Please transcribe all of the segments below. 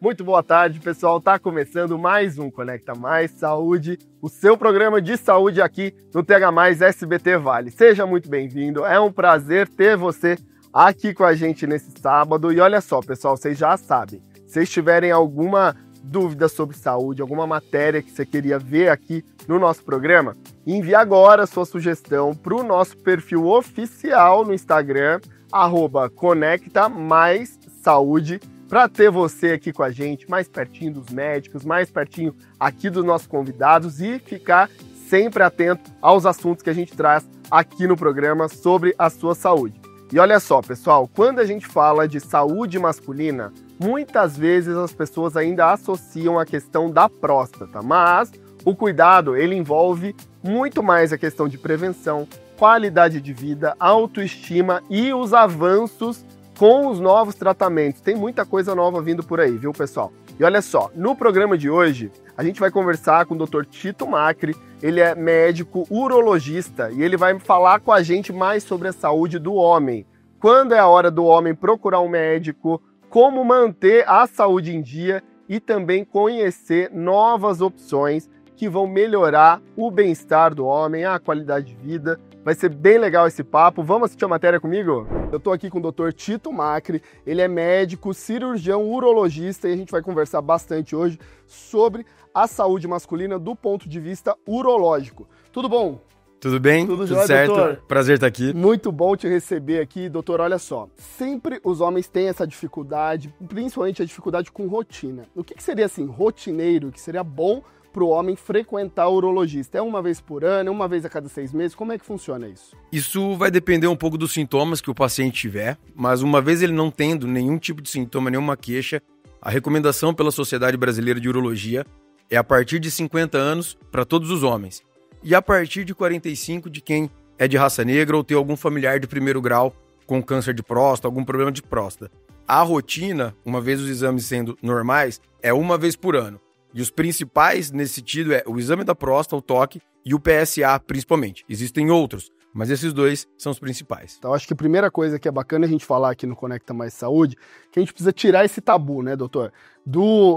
Muito boa tarde, pessoal. Tá começando mais um Conecta Mais Saúde, o seu programa de saúde aqui no TH Mais SBT Vale. Seja muito bem-vindo. É um prazer ter você aqui com a gente nesse sábado. E olha só, pessoal, vocês já sabem. Se vocês tiverem alguma dúvida sobre saúde, alguma matéria que você queria ver aqui no nosso programa, envie agora a sua sugestão para o nosso perfil oficial no Instagram, @ConectaMaisSaúde, para ter você aqui com a gente, mais pertinho dos médicos, mais pertinho aqui dos nossos convidados e ficar sempre atento aos assuntos que a gente traz aqui no programa sobre a sua saúde. E olha só, pessoal, quando a gente fala de saúde masculina, muitas vezes as pessoas ainda associam a questão da próstata, mas o cuidado, ele envolve muito mais a questão de prevenção, qualidade de vida, autoestima e os avanços com os novos tratamentos. Tem muita coisa nova vindo por aí, viu, pessoal? E olha só, no programa de hoje, a gente vai conversar com o Dr. Tito Macri. Ele é médico urologista e ele vai falar com a gente mais sobre a saúde do homem. Quando é a hora do homem procurar um médico, como manter a saúde em dia e também conhecer novas opções que vão melhorar o bem-estar do homem, a qualidade de vida. Vai ser bem legal esse papo. Vamos assistir a matéria comigo? Eu estou aqui com o Dr. Tito Macri. Ele é médico, cirurgião, urologista e a gente vai conversar bastante hoje sobre a saúde masculina do ponto de vista urológico. Tudo bom? Tudo bem? Tudo certo? Doutor? Prazer estar aqui. Muito bom te receber aqui, doutor. Olha só, sempre os homens têm essa dificuldade, principalmente a dificuldade com rotina. O que seria assim, rotineiro, que seria bom para o homem frequentar o urologista? É uma vez por ano, é uma vez a cada 6 meses? Como é que funciona isso? Isso vai depender um pouco dos sintomas que o paciente tiver, mas uma vez ele não tendo nenhum tipo de sintoma, nenhuma queixa, a recomendação pela Sociedade Brasileira de Urologia é a partir de 50 anos para todos os homens. E a partir de 45 de quem é de raça negra ou tem algum familiar de primeiro grau com câncer de próstata, algum problema de próstata. A rotina, uma vez os exames sendo normais, é uma vez por ano. E os principais nesse sentido é o exame da próstata, o toque e o PSA principalmente. Existem outros, mas esses dois são os principais. Então acho que a primeira coisa que é bacana a gente falar aqui no Conecta Mais Saúde, que a gente precisa tirar esse tabu, né, doutor?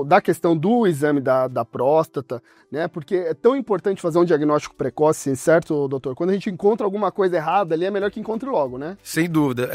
Da questão do exame da próstata, né? Porque é tão importante fazer um diagnóstico precoce, certo, doutor? Quando a gente encontra alguma coisa errada ali, é melhor que encontre logo, né? Sem dúvida.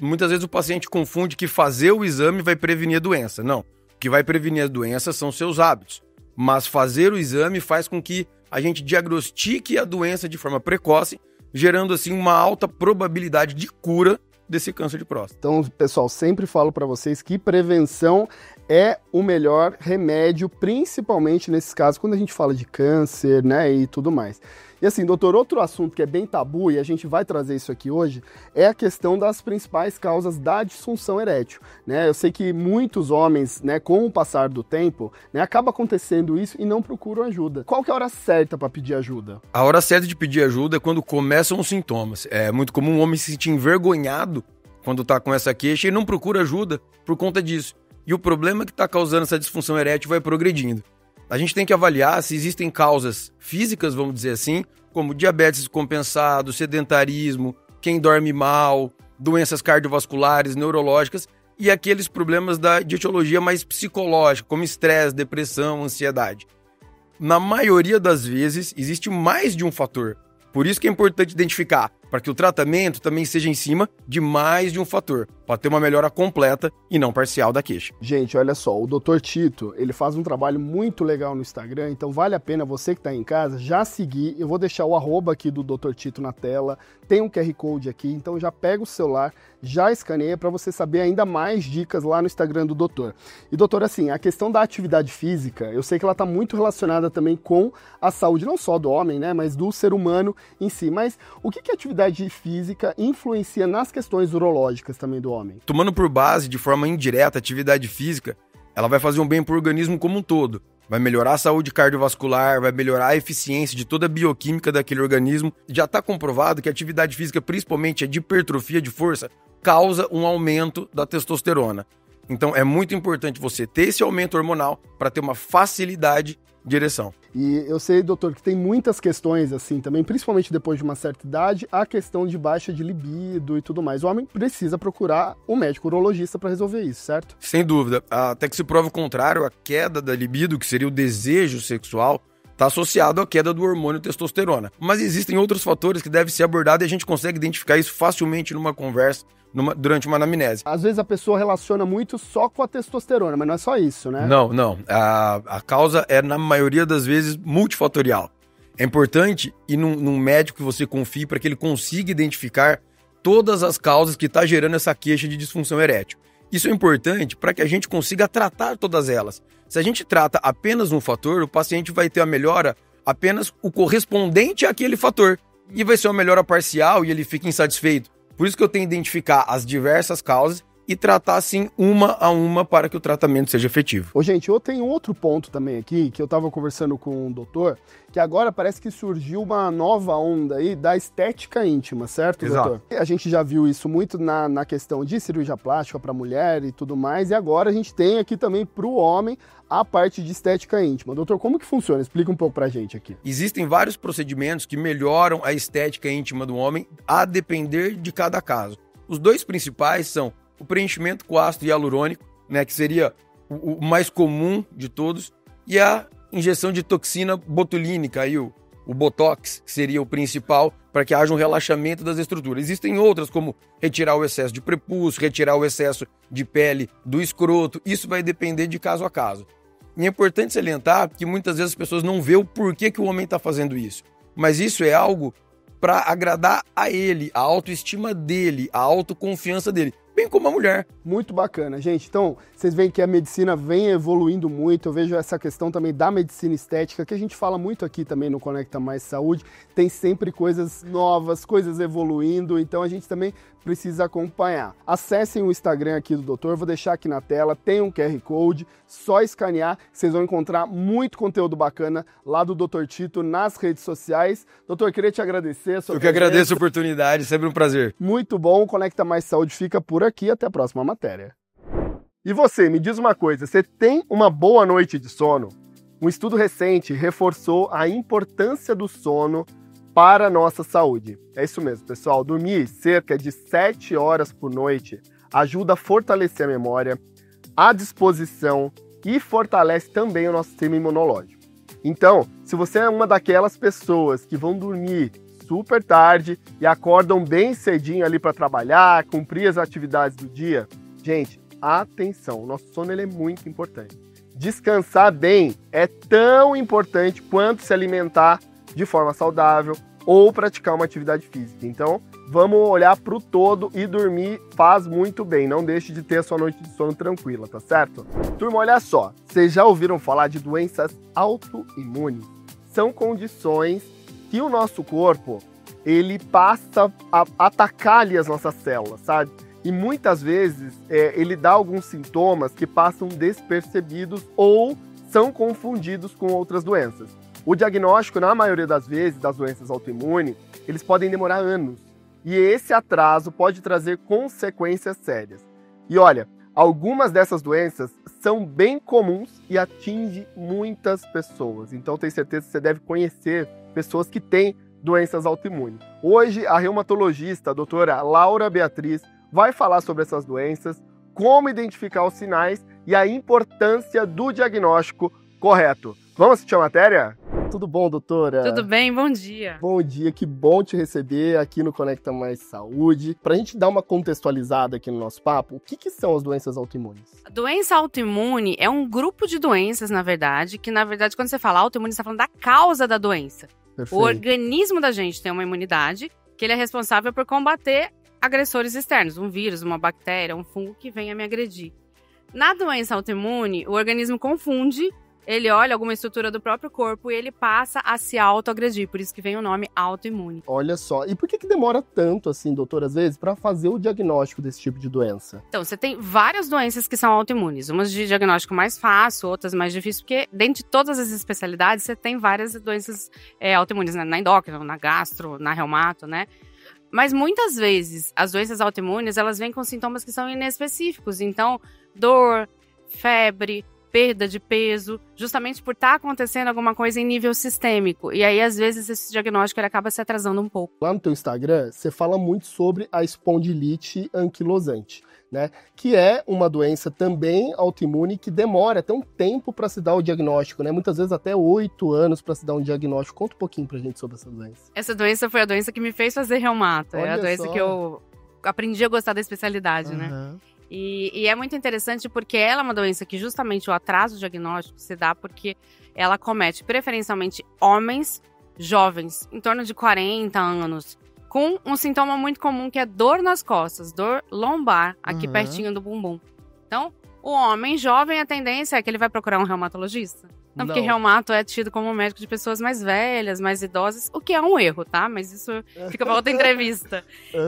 Muitas vezes o paciente confunde que fazer o exame vai prevenir a doença. Não. O que vai prevenir a doença são seus hábitos. Mas fazer o exame faz com que a gente diagnostique a doença de forma precoce, gerando assim uma alta probabilidade de cura desse câncer de próstata. Então, pessoal, sempre falo para vocês que prevenção é o melhor remédio, principalmente nesses casos, quando a gente fala de câncer, né, e tudo mais. E assim, doutor, outro assunto que é bem tabu, e a gente vai trazer isso aqui hoje, é a questão das principais causas da disfunção erétil, né? Eu sei que muitos homens, né, com o passar do tempo, né, acaba acontecendo isso e não procuram ajuda. Qual que é a hora certa para pedir ajuda? A hora certa de pedir ajuda é quando começam os sintomas. É muito comum um homem se sentir envergonhado quando tá com essa queixa e não procura ajuda por conta disso. E o problema que está causando essa disfunção erétil vai progredindo. A gente tem que avaliar se existem causas físicas, vamos dizer assim, como diabetes compensado, sedentarismo, quem dorme mal, doenças cardiovasculares, neurológicas e aqueles problemas da etiologia mais psicológica, como estresse, depressão, ansiedade. Na maioria das vezes, existe mais de um fator. Por isso que é importante identificar, para que o tratamento também seja em cima de mais de um fator, para ter uma melhora completa e não parcial da queixa. Gente, olha só, o Dr. Tito, ele faz um trabalho muito legal no Instagram, então vale a pena você que está em casa já seguir. Eu vou deixar o @ aqui do Dr. Tito na tela, tem um QR Code aqui, então já pega o celular, já escaneia para você saber ainda mais dicas lá no Instagram do doutor. E doutor, assim, a questão da atividade física, eu sei que ela está muito relacionada também com a saúde, não só do homem, né, mas do ser humano em si. Mas o que a atividade física influencia nas questões urológicas também do homem? Tomando por base, de forma indireta, a atividade física, ela vai fazer um bem para o organismo como um todo. Vai melhorar a saúde cardiovascular, vai melhorar a eficiência de toda a bioquímica daquele organismo. Já está comprovado que a atividade física, principalmente a de hipertrofia de força, causa um aumento da testosterona. Então é muito importante você ter esse aumento hormonal para ter uma facilidade de ereção. E eu sei, doutor, que tem muitas questões assim também, principalmente depois de uma certa idade, a questão de baixa de libido e tudo mais. O homem precisa procurar um médico urologista para resolver isso, certo? Sem dúvida. Até que se prova o contrário, a queda da libido, que seria o desejo sexual, está associado à queda do hormônio testosterona. Mas existem outros fatores que devem ser abordados e a gente consegue identificar isso facilmente numa conversa, durante uma anamnese. Às vezes a pessoa relaciona muito só com a testosterona, mas não é só isso, né? Não. A causa é, na maioria das vezes, multifatorial. É importante ir num médico que você confie para que ele consiga identificar todas as causas que estão gerando essa queixa de disfunção erétil. Isso é importante para que a gente consiga tratar todas elas. Se a gente trata apenas um fator, o paciente vai ter a melhora apenas o correspondente àquele fator. E vai ser uma melhora parcial e ele fica insatisfeito. Por isso que eu tenho que identificar as diversas causas e tratar, assim, uma a uma para que o tratamento seja efetivo. Ô, gente, eu tenho outro ponto também aqui, que eu tava conversando com um doutor, que agora parece que surgiu uma nova onda aí da estética íntima, certo, Exato. doutor? A gente já viu isso muito na questão de cirurgia plástica para mulher e tudo mais, e agora a gente tem aqui também para o homem a parte de estética íntima. Doutor, como que funciona? Explica um pouco pra gente aqui. Existem vários procedimentos que melhoram a estética íntima do homem a depender de cada caso. Os dois principais são o preenchimento com ácido hialurônico, né, que seria o mais comum de todos, e a injeção de toxina botulínica, aí o Botox, que seria o principal, para que haja um relaxamento das estruturas. Existem outras, como retirar o excesso de prepúcio, retirar o excesso de pele do escroto. Isso vai depender de caso a caso. E é importante salientar que muitas vezes as pessoas não vê o porquê que o homem está fazendo isso. Mas isso é algo para agradar a ele, a autoestima dele, a autoconfiança dele, bem como a mulher. Muito bacana, gente. Então, vocês veem que a medicina vem evoluindo muito. Eu vejo essa questão também da medicina estética, que a gente fala muito aqui também no Conecta Mais Saúde. Tem sempre coisas novas, coisas evoluindo, então a gente também precisa acompanhar. Acessem o Instagram aqui do doutor, vou deixar aqui na tela, tem um QR Code, só escanear, vocês vão encontrar muito conteúdo bacana lá do Dr. Tito nas redes sociais. Doutor, queria te agradecer. Eu que agradeço a oportunidade, sempre um prazer. Muito bom, o Conecta Mais Saúde fica por aqui, até a próxima matéria. E você, me diz uma coisa, você tem uma boa noite de sono? Um estudo recente reforçou a importância do sono para a nossa saúde. É isso mesmo, pessoal. Dormir cerca de 7 horas por noite ajuda a fortalecer a memória, a disposição e fortalece também o nosso sistema imunológico. Então, se você é uma daquelas pessoas que vão dormir super tarde e acordam bem cedinho ali para trabalhar, cumprir as atividades do dia, gente, atenção, o nosso sono ele é muito importante. Descansar bem é tão importante quanto se alimentar de forma saudável ou praticar uma atividade física. Então, vamos olhar para o todo e dormir faz muito bem. Não deixe de ter a sua noite de sono tranquila, tá certo? Turma, olha só. Vocês já ouviram falar de doenças autoimunes? São condições que o nosso corpo, ele passa a atacar ali as nossas células, sabe? E muitas vezes ele dá alguns sintomas que passam despercebidos ou são confundidos com outras doenças. O diagnóstico, na maioria das vezes, das doenças autoimunes, eles podem demorar anos. E esse atraso pode trazer consequências sérias. E olha, algumas dessas doenças são bem comuns e atingem muitas pessoas. Então, tenho certeza que você deve conhecer pessoas que têm doenças autoimunes. Hoje, a reumatologista, a doutora Laura Beatriz, vai falar sobre essas doenças, como identificar os sinais e a importância do diagnóstico correto. Vamos assistir a matéria? Tudo bom, doutora? Tudo bem, bom dia. Bom dia, que bom te receber aqui no Conecta Mais Saúde. Pra gente dar uma contextualizada aqui no nosso papo, o que são as doenças autoimunes? A doença autoimune é um grupo de doenças, na verdade, quando você fala autoimune, você está falando da causa da doença. Perfeito. O organismo da gente tem uma imunidade que ele é responsável por combater agressores externos, um vírus, uma bactéria, um fungo que venha me agredir. Na doença autoimune, o organismo confunde, ele olha alguma estrutura do próprio corpo e ele passa a se autoagredir, por isso que vem o nome autoimune. Olha só, e por que demora tanto assim, doutor, às vezes, para fazer o diagnóstico desse tipo de doença? Então, você tem várias doenças que são autoimunes, umas de diagnóstico mais fácil, outras mais difícil, porque dentro de todas as especialidades você tem várias doenças autoimunes, né? Na endócrina, na gastro, na reumato, né? Mas muitas vezes as doenças autoimunes, elas vêm com sintomas que são inespecíficos, então dor, febre, perda de peso, justamente por estar acontecendo alguma coisa em nível sistêmico. E aí, às vezes, esse diagnóstico ele acaba se atrasando um pouco. Lá no teu Instagram, você fala muito sobre a espondilite anquilosante, né? Que é uma doença também autoimune que demora até um tempo para se dar o diagnóstico, né? Muitas vezes até 8 anos para se dar um diagnóstico. Conta um pouquinho pra gente sobre essa doença. Essa doença foi a doença que me fez fazer reumato. Olha é a doença só. que eu aprendi a gostar da especialidade, né? E é muito interessante porque ela é uma doença que justamente o atraso diagnóstico se dá porque ela comete preferencialmente homens jovens, em torno de 40 anos, com um sintoma muito comum que é dor nas costas, dor lombar, aqui pertinho do bumbum. Então, o homem jovem, a tendência é que ele vai procurar um reumatologista. Não, porque reumato é tido como um médico de pessoas mais velhas, mais idosas, o que é um erro, tá? Mas isso fica para outra entrevista.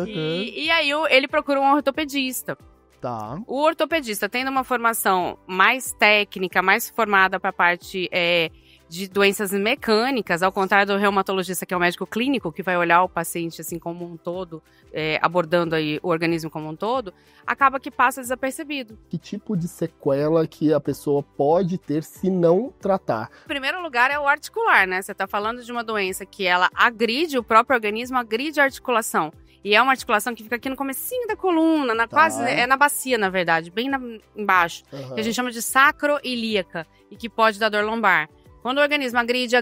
E aí ele procura um ortopedista. Tá. O ortopedista, tendo uma formação mais técnica, mais formada para a parte de doenças mecânicas, ao contrário do reumatologista, que é o médico clínico, que vai olhar o paciente assim como um todo, abordando aí o organismo como um todo, acaba que passa desapercebido. Que tipo de sequela que a pessoa pode ter se não tratar? Em primeiro lugar é o articular, né? Você está falando de uma doença que ela agride o próprio organismo, agride a articulação. E é uma articulação que fica aqui no comecinho da coluna, quase na bacia, na verdade, bem embaixo. Que a gente chama de sacroilíaca e que pode dar dor lombar. Quando o organismo agride,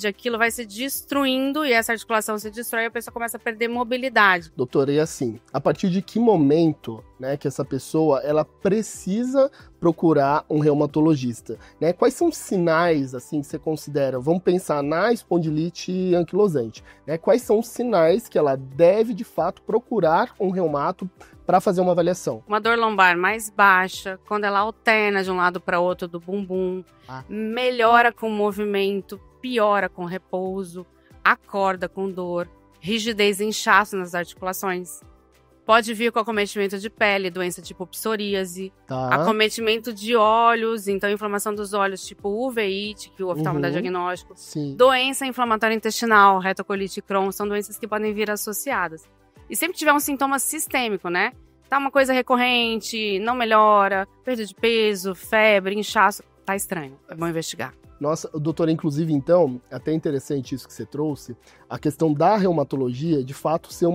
aquilo vai se destruindo e essa articulação se destrói e a pessoa começa a perder mobilidade. Doutora, e assim, a partir de que momento, né, que essa pessoa ela precisa procurar um reumatologista, né? Quais são os sinais assim que você considera? Vamos pensar na espondilite anquilosante, né? Quais são os sinais que ela deve de fato procurar um reumato para fazer uma avaliação? Uma dor lombar mais baixa, quando ela alterna de um lado para outro do bumbum, melhora com o movimento, piora com repouso, acorda com dor, rigidez e inchaço nas articulações. Pode vir com acometimento de pele, doença tipo psoríase, acometimento de olhos, então inflamação dos olhos tipo uveíte, que o oftalmo dá diagnóstico. Sim. Doença inflamatória intestinal, retocolite Crohn, são doenças que podem vir associadas. E sempre tiver um sintoma sistêmico, né? Tá uma coisa recorrente, não melhora, perda de peso, febre, inchaço, tá estranho, é bom investigar. Nossa, doutora, inclusive, então, até interessante isso que você trouxe, a questão da reumatologia, de fato, ser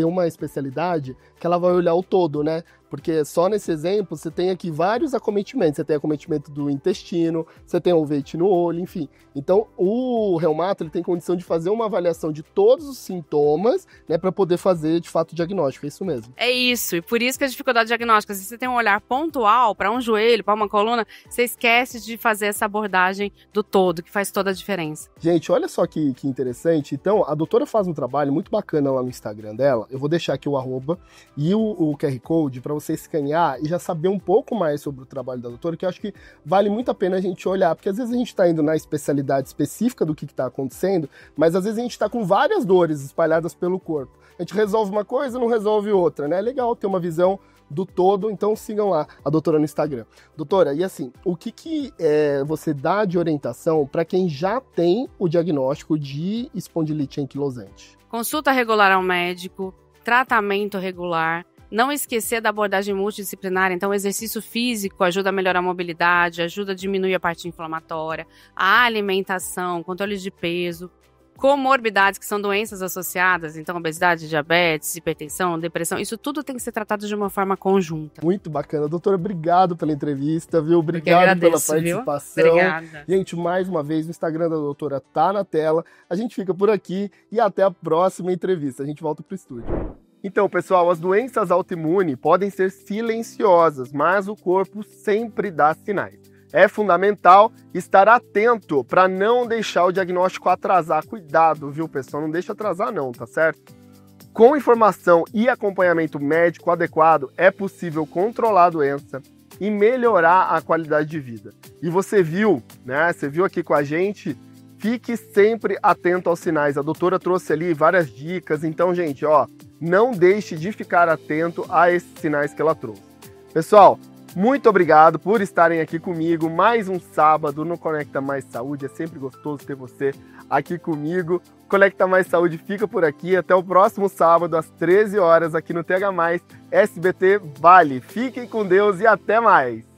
uma especialidade que ela vai olhar o todo, né? Porque só nesse exemplo, você tem aqui vários acometimentos. Você tem acometimento do intestino, você tem uveíte no olho, enfim. Então, o reumato, ele tem condição de fazer uma avaliação de todos os sintomas, né, para poder fazer, de fato, o diagnóstico. É isso mesmo? É isso, e por isso que a dificuldade diagnóstica, se você tem um olhar pontual para um joelho, para uma coluna, você esquece de fazer essa abordagem do todo, que faz toda a diferença. Gente, olha só que interessante. Então, a doutora faz um trabalho muito bacana lá no Instagram dela. Eu vou deixar aqui o arroba e o QR Code para você escanear e já saber um pouco mais sobre o trabalho da doutora, que eu acho que vale muito a pena a gente olhar, porque às vezes a gente está indo na especialidade específica do que está acontecendo, mas às vezes a gente está com várias dores espalhadas pelo corpo. A gente resolve uma coisa, não resolve outra, né? É legal ter uma visão do todo, então sigam lá a doutora no Instagram. Doutora, e assim, o que você dá de orientação para quem já tem o diagnóstico de espondilite anquilosante? Consulta regular ao médico, tratamento regular, não esquecer da abordagem multidisciplinar, então o exercício físico ajuda a melhorar a mobilidade, ajuda a diminuir a parte inflamatória, a alimentação, controle de peso, comorbidades, que são doenças associadas, então obesidade, diabetes, hipertensão, depressão, isso tudo tem que ser tratado de uma forma conjunta. Muito bacana. Doutora, obrigado pela entrevista, viu? Obrigado pela participação. Obrigada. Gente, mais uma vez, o Instagram da doutora tá na tela. A gente fica por aqui e até a próxima entrevista. A gente volta pro estúdio. Então, pessoal, as doenças autoimunes podem ser silenciosas, mas o corpo sempre dá sinais. É fundamental estar atento para não deixar o diagnóstico atrasar. Cuidado, viu, pessoal? Não deixa atrasar não, tá certo? Com informação e acompanhamento médico adequado, é possível controlar a doença e melhorar a qualidade de vida. E você viu, né? Você viu aqui com a gente, fique sempre atento aos sinais. A doutora trouxe ali várias dicas, então, gente, ó, não deixe de ficar atento a esses sinais que ela trouxe. Pessoal, muito obrigado por estarem aqui comigo. Mais um sábado no Conecta Mais Saúde. É sempre gostoso ter você aqui comigo. Conecta Mais Saúde fica por aqui. Até o próximo sábado, às 13 horas, aqui no TH+, SBT Vale. Fiquem com Deus e até mais!